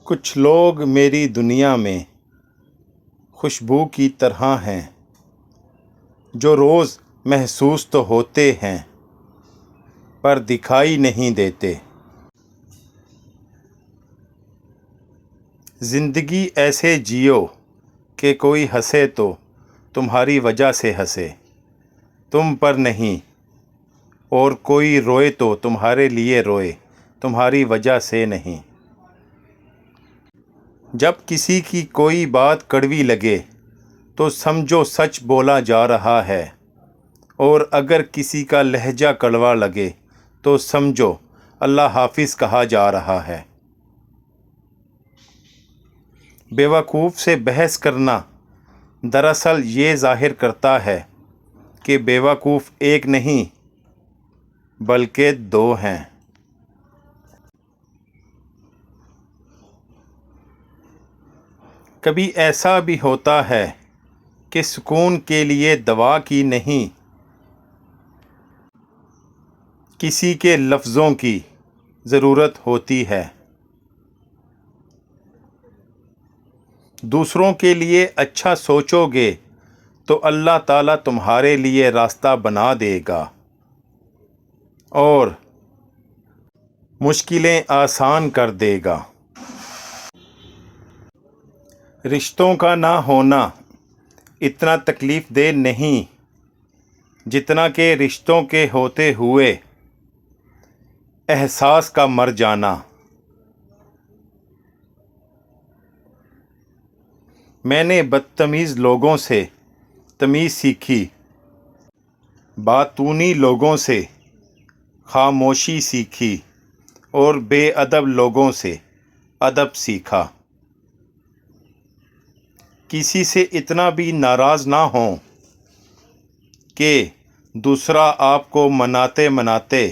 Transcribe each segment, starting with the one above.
کچھ لوگ میری دنیا میں خوشبو کی طرح ہیں، جو روز محسوس تو ہوتے ہیں پر دکھائی نہیں دیتے۔ زندگی ایسے جیو کہ کوئی ہنسے تو تمہاری وجہ سے ہنسے، تم پر نہیں، اور کوئی روئے تو تمہارے لیے روئے، تمہاری وجہ سے نہیں۔ جب کسی کی کوئی بات کڑوی لگے تو سمجھو سچ بولا جا رہا ہے، اور اگر کسی کا لہجہ کڑوا لگے تو سمجھو اللہ حافظ کہا جا رہا ہے۔ بیوقوف سے بحث کرنا دراصل یہ ظاہر کرتا ہے کہ بیوقوف ایک نہیں بلکہ دو ہیں۔ کبھی ایسا بھی ہوتا ہے کہ سکون کے لیے دوا کی نہیں، کسی کے لفظوں کی ضرورت ہوتی ہے۔ دوسروں کے لیے اچھا سوچو گے تو اللہ تعالیٰ تمہارے لیے راستہ بنا دے گا اور مشکلیں آسان کر دے گا۔ رشتوں کا نہ ہونا اتنا تکلیف دہ نہیں جتنا کہ رشتوں کے ہوتے ہوئے احساس کا مر جانا۔ میں نے بدتمیز لوگوں سے تمیز سیکھی، باتونی لوگوں سے خاموشی سیکھی، اور بے ادب لوگوں سے ادب سیکھا۔ کسی سے اتنا بھی ناراض نہ ہوں کہ دوسرا آپ کو مناتے مناتے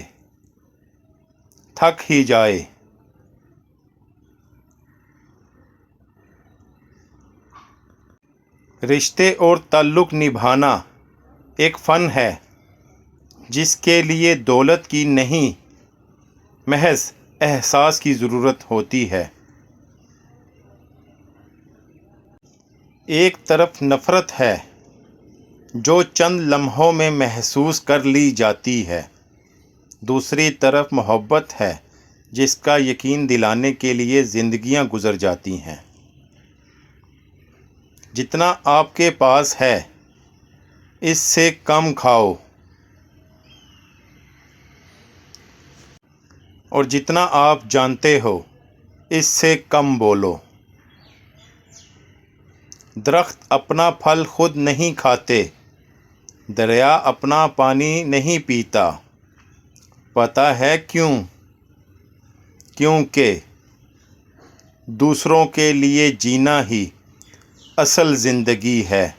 تھک ہی جائے۔ رشتے اور تعلق نبھانا ایک فن ہے جس کے لیے دولت کی نہیں، محض احساس کی ضرورت ہوتی ہے۔ ایک طرف نفرت ہے جو چند لمحوں میں محسوس کر لی جاتی ہے، دوسری طرف محبت ہے جس کا یقین دلانے کے لیے زندگیاں گزر جاتی ہیں۔ جتنا آپ کے پاس ہے اس سے کم کھاؤ، اور جتنا آپ جانتے ہو اس سے کم بولو۔ درخت اپنا پھل خود نہیں کھاتے، دریا اپنا پانی نہیں پیتا۔ پتہ ہے کیوں؟ کیونکہ دوسروں کے لیے جینا ہی اصل زندگی ہے۔